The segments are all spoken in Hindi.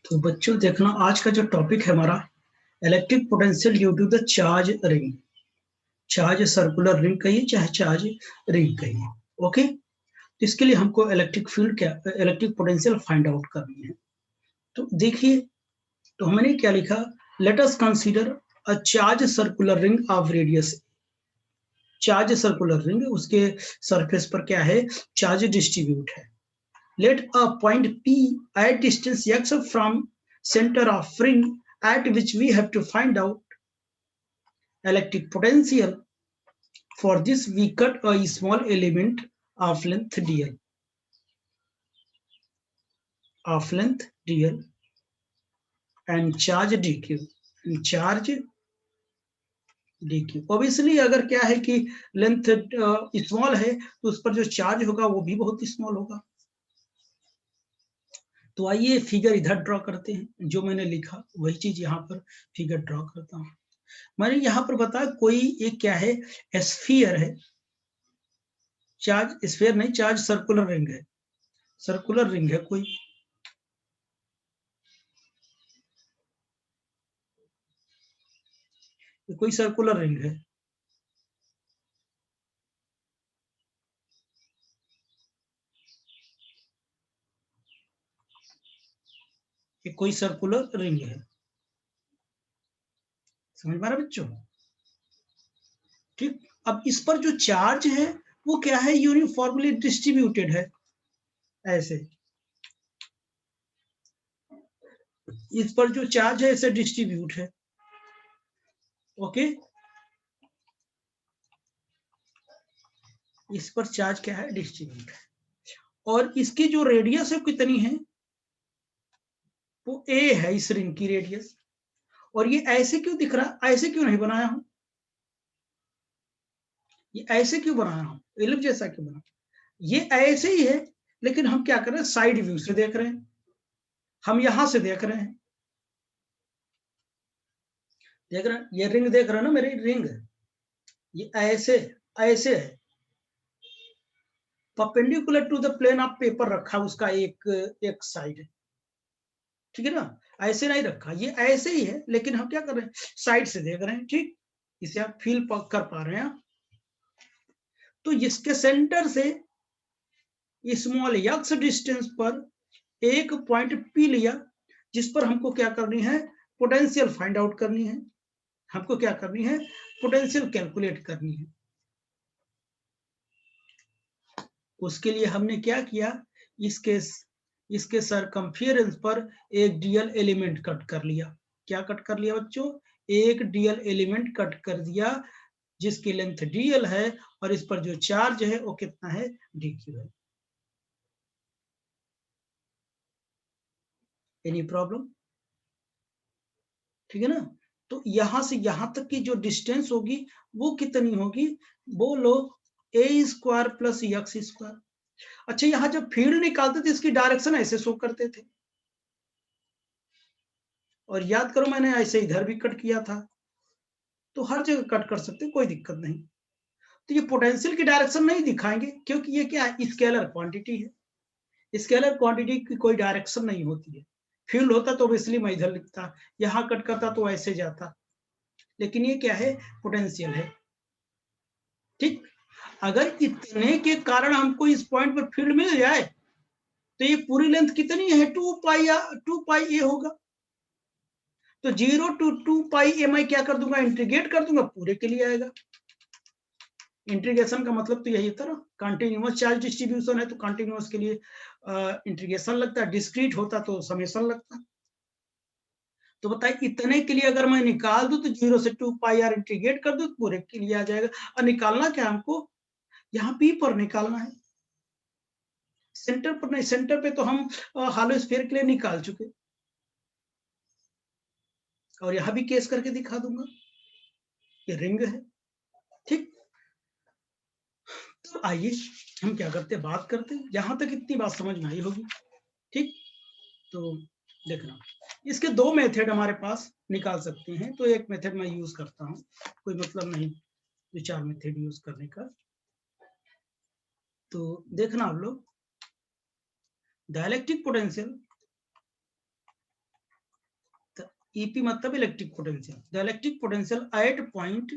तो बच्चों देखना, आज का जो टॉपिक है हमारा electric potential due to the charge ring. Charge circular ring कहिए चाहे चार्ज रिंग कहिए। ओके, तो इसके लिए हमको इलेक्ट्रिक फील्ड क्या इलेक्ट्रिक पोटेंशियल फाइंड आउट करनी है। तो देखिए, तो हमने क्या लिखा, let us consider a charge circular ring of radius. Charge circular ring, उसके सरफेस पर क्या है, चार्ज डिस्ट्रीब्यूट है। Let a point P at distance x from center of ring at which we have to find out electric potential. For this, we cut a small element of length dl. And charge dq. And charge dq. Obviously, अगर क्या है कि लेंथ स्मॉल है तो उस पर जो चार्ज होगा वो भी बहुत स्मॉल होगा। तो आइए फिगर इधर ड्रॉ करते हैं, जो मैंने लिखा वही चीज यहाँ पर फिगर ड्रॉ करता हूँ। मैंने यहाँ पर बताया कोई एक क्या है, स्फीयर है, चार्ज स्फीयर नहीं, चार्ज सर्कुलर रिंग है, सर्कुलर रिंग है कोई। कोई सर्कुलर रिंग है, ये कोई सर्कुलर रिंग है। समझ पा रहे बच्चों? ठीक, अब इस पर जो चार्ज है वो क्या है, यूनिफॉर्मली डिस्ट्रीब्यूटेड है। ऐसे इस पर जो चार्ज है ऐसे डिस्ट्रीब्यूट है। ओके, इस पर चार्ज क्या है, डिस्ट्रीब्यूट है। और इसकी जो रेडियस है कितनी है, वो a है इस रिंग की रेडियस। और ये ऐसे क्यों दिख रहा, ऐसे क्यों नहीं बनाया हूं, ये ऐसे क्यों बनाया हूं, एलिप्स जैसा क्यों बना, ये ऐसे ही है, लेकिन हम क्या कर रहे हैं, साइड व्यू से देख रहे हैं, हम यहां से देख रहे हैं, देख रहे हैं, ये रिंग देख रहे हैं ना, मेरी रिंग है, ये ऐसे ऐसे है, perpendicular to the plane of paper रखा उसका एक साइड, ठीक है ना, ऐसे नहीं रखा, ये ऐसे ही है, लेकिन हम क्या कर रहे हैं, साइड से देख रहे हैं। ठीक, इसे आप फील कर पा रहे हैं। तो इसके सेंटर से स्मॉल एक्स डिस्टेंस पर एक पॉइंट पी लिया, जिस पर हमको क्या करनी है, पोटेंशियल फाइंड आउट करनी है, हमको क्या करनी है, पोटेंशियल कैलकुलेट करनी है। उसके लिए हमने क्या किया, इसके इसके सरकमफेरेंस पर एक डीएल एलिमेंट कट कर लिया। क्या कट कर लिया बच्चों, एक डीएल एलिमेंट कट कर दिया, जिसकी लेंथ डीएल है और इस पर जो चार्ज है वो कितना है, डीक्यू है। Any problem? ठीक है ना। तो यहां से यहां तक की जो डिस्टेंस होगी वो कितनी होगी, वो लो ए स्क्वायर प्लस एक्स स्क्वायर। अच्छा, यहां जब फील्ड निकालते थे इसकी डायरेक्शन ऐसे शो करते थे, और याद करो मैंने ऐसे इधर भी कट किया था, तो हर जगह कट कर सकते, कोई दिक्कत नहीं। तो ये पोटेंशियल की डायरेक्शन नहीं दिखाएंगे, क्योंकि ये क्या है, स्केलर क्वांटिटी है, स्केलर क्वांटिटी की कोई डायरेक्शन नहीं होती है। फील्ड होता तो इसलिए मैं इधर लिखता, यहां कट करता तो ऐसे जाता, लेकिन ये क्या है, पोटेंशियल है। ठीक, अगर इतने के कारण हमको इस पॉइंट पर फील्ड मिल जाए तो ये पूरी लेंथ कितनी है, 2 पाई ए होगा। तो 0 to 2 पाई ए मैं क्या कर दूंगा, इंटीग्रेट कर दूंगा, पूरे के लिए आएगा। इंटीग्रेशन का मतलब तो यही था ना, कंटिन्यूअस चार्ज डिस्ट्रीब्यूशन है तो कंटिन्यूअस के लिए इंटीग्रेशन लगता है, डिस्क्रीट होता तो समेशन लगता। तो बताइए, इतने के लिए अगर मैं निकाल दूं तो 0 से 2 पाई आर इंटीग्रेट कर दूं तो पूरे के लिए आ जाएगा। और निकालना क्या हमको, यहाँ पी पर निकालना है, सेंटर पर नहीं, सेंटर पे तो हम हॉलो स्फीयर के लिए निकाल चुके, और यहां भी केस करके दिखा दूंगा, ये रिंग है। ठीक, तो आइए हम क्या करते हैं, बात करते हैं, यहां तक इतनी बात समझ में आई होगी। ठीक, तो देखना, इसके दो मेथड हमारे पास निकाल सकते हैं, तो एक मेथड मैं यूज करता हूं, कोई मतलब नहीं विचार मेथड यूज करने का। तो देखना आप लोग, डायलेक्ट्रिक पोटेंशियल EP मतलब electric potential, the electric potential at point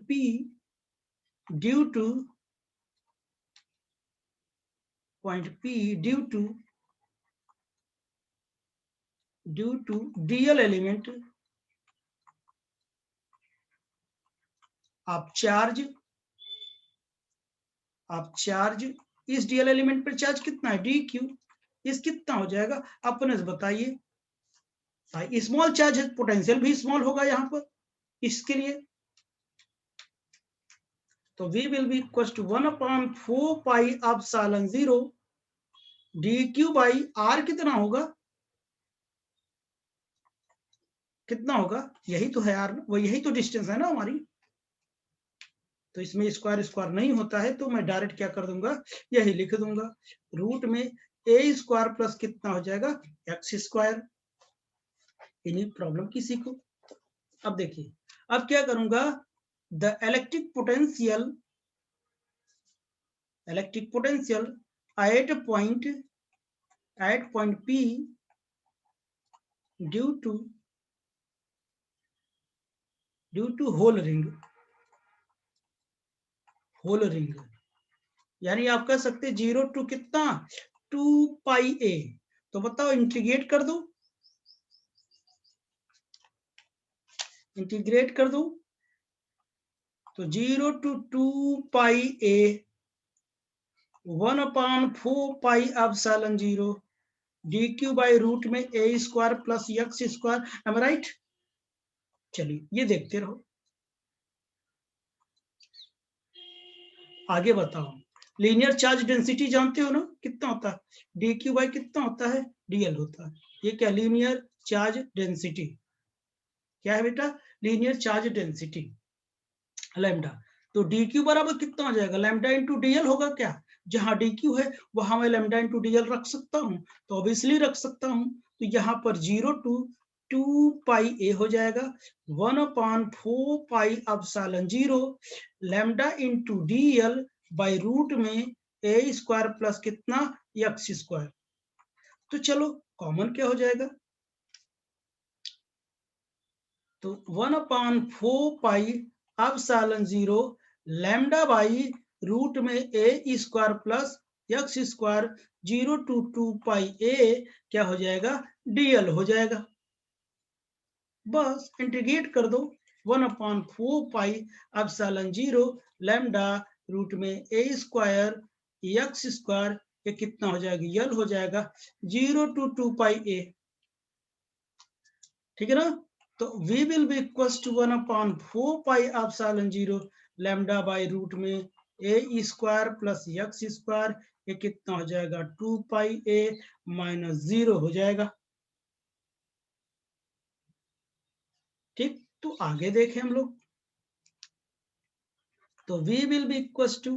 P due to DL element of charge, इस DL एलिमेंट पर चार्ज कितना है DQ, इस कितना हो जाएगा अपने से बताइए। स्मॉल चार्ज है, पोटेंशियल भी स्मॉल होगा यहाँ पर इसके लिए, तो V will be equal to 1/4 pi epsilon 0 dq by r कितना होगा, यही तो है r, वो यही तो डिस्टेंस है ना हमारी, तो इसमें स्क्वायर नहीं होता है, तो मैं डायरेक्ट क्या कर दूंगा, यही लिख दूंगा, रूट में a² प्लस कितना हो जाएगा x²। इन्हीं प्रॉब्लम किसी को। अब देखिए, अब क्या करूंगा, the electric potential at point P due to whole ring, यानी आप कह सकते 0 टू कितना 2 पाई a, तो बताओ इंटीग्रेट कर दो, तो 0 to 2 pi a 1/4 pi epsilon 0 dq by root में a² प्लस x², एम आई राइट। चलिए ये देखते रहो, आगे बताओ। लीनियर चार्ज डेंसिटी जानते हो ना, कितना होता है dq बाई कितना होता है dl होता है, ये क्या लीनियर चार्ज डेंसिटी, क्या है बेटा लीनियर चार्ज डेंसिटी लैम्डा, तो dq बराबर कितना हो जाएगा लैम्डा इंटू dl होगा क्या, जहां dq है वहां मैं लैम्डा इंटू dl रख सकता हूं, तो ऑब्वियसली रख सकता हूं, तो यहाँ पर 0 टू 2 पाई a हो जाएगा 1/4 pi epsilon 0 lambda into dl by root में a² प्लस कितना x², तो चलो कॉमन क्या हो जाएगा, तो 1/4 pi epsilon 0 lambda by root में a² plus x², 0 to 2 pi a क्या हो जाएगा dl हो जाएगा, बस इंटीग्रेट कर दो 1/4 पाई एप्सिलॉन 0 लैम्डा रूट में a² x², ये कितना हो जाएगा l हो जाएगा 0 टू 2 पाई a, ठीक है ना, तो v will be equal to 1/4 pi epsilon 0 lambda by root में a² प्लस x², ये कितना हो जाएगा 2 पाई a माइनस 0 हो जाएगा, ठीक। तो आगे देखें हम लोग, तो v will be equal to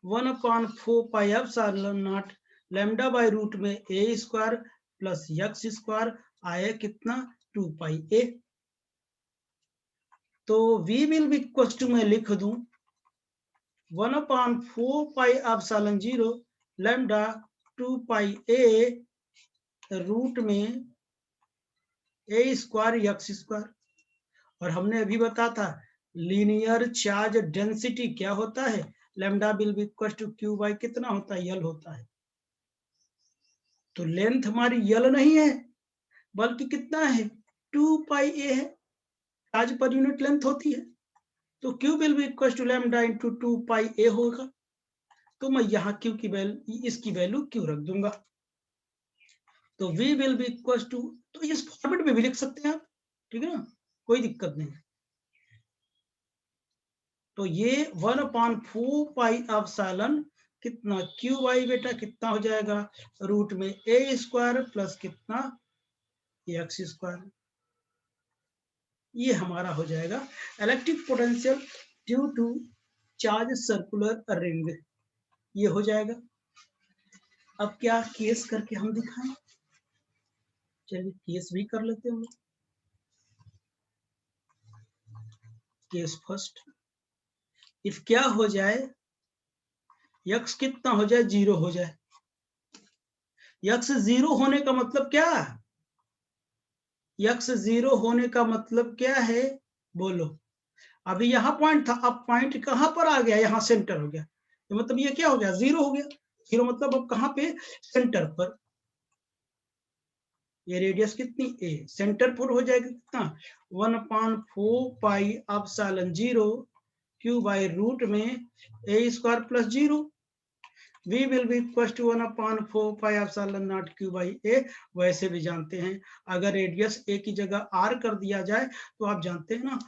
1/4 pi epsilon not lambda by root में a² प्लस x² आया कितना 2 पाई a, तो v will be equal to मैं लिख दूं 1/4 pi epsilon 0 lambda 2 pi a root में a² x², और हमने अभी बताया था लीनियर चार्ज डेंसिटी क्या होता है, lambda will be equal to q by कितना होता है l होता है, तो लेंथ हमारी l नहीं है बल्कि कितना है 2 पाई a है, चार्ज पर यूनिट लेंथ होती है, तो q will be equal to lambda into 2 pi a होगा, तो मैं यहाँ q की वैल्यू, इसकी वैल्यू q रख दूंगा, तो v will be equal to, तो इस फॉर्मेट में भी लिख सकते हैं आप, ठीक है ना, कोई दिक्कत नहीं, तो ये 1/4 पाई एप्सिलॉन कितना q बाई बेटा कितना हो जाएगा रूट में a² प्लस कितना x², ये हमारा हो जाएगा electric potential due to charge circular ring, ये हो जाएगा। अब क्या केस करके हम दिखाएं, चलिए केस भी कर लेते हैं, केस फर्स्ट, इफ क्या हो जाए x कितना हो जाए 0 हो जाए, x 0 होने का मतलब क्या है यक्स 0 होने का मतलब क्या है, बोलो। अभी यहाँ पॉइंट था, अब पॉइंट कहाँ पर आ गया, यहाँ सेंटर हो गया, तो मतलब ये क्या हो गया, 0 हो गया। 0 मतलब अब कहाँ पे, सेंटर पर। ये रेडियस कितनी, ए, सेंटर पर हो जाएगा कितना, 1/4 एप्सिलॉन 0 क्यू बाई रूट में a square plus 0। v will be equals to 1/4 epsilon not Q by a. वैसे भी जानते हैं, अगर रेडियस ए की जगह r कर दिया जाए तो आप जानते हैं ना,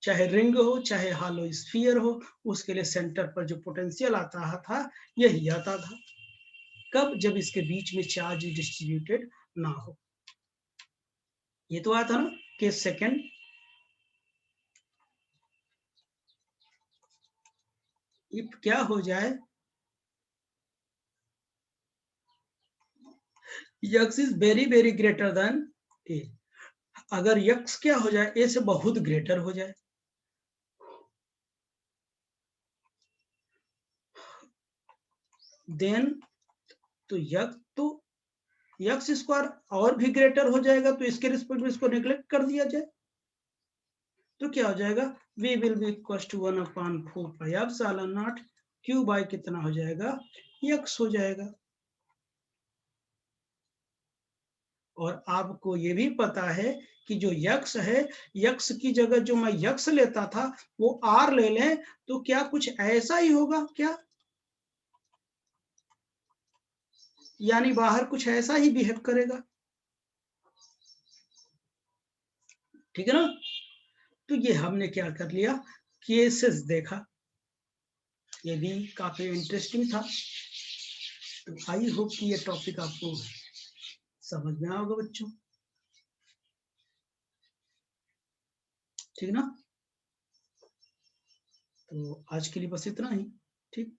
चाहे रिंग हो चाहे हालो स्फीयर हो, उसके लिए सेंटर पर जो पोटेंशियल आता था यही आता था। कब, जब इसके बीच में चार्ज डिस्ट्रीब्यूटेड ना हो। ये तो आया था ना केस सेकंड। इफ क्या हो जाए, x is very very greater than a. अगर x क्या हो जाए, a से बहुत ग्रेटर हो जाए, देन तो x स्क्वायर और भी ग्रेटर हो जाएगा, तो इसके रिस्पेक्ट में इसको नेग्लेक्ट कर दिया जाए तो क्या हो जाएगा, v will be equal to 1/4 epsilon not Q by कितना हो जाएगा, x हो जाएगा। और आपको ये भी पता है कि जो यक्स है, यक्स की जगह जो मैं यक्स लेता था वो आर ले लें तो क्या कुछ ऐसा ही होगा क्या, यानी बाहर कुछ ऐसा ही बिहेव करेगा, ठीक है ना। तो ये हमने क्या कर लिया, केसेस देखा, ये भी काफी इंटरेस्टिंग था। तो आई होप कि ये टॉपिक आपको समझ में आओगे बच्चों, ठीक ना। तो आज के लिए बस इतना ही, ठीक।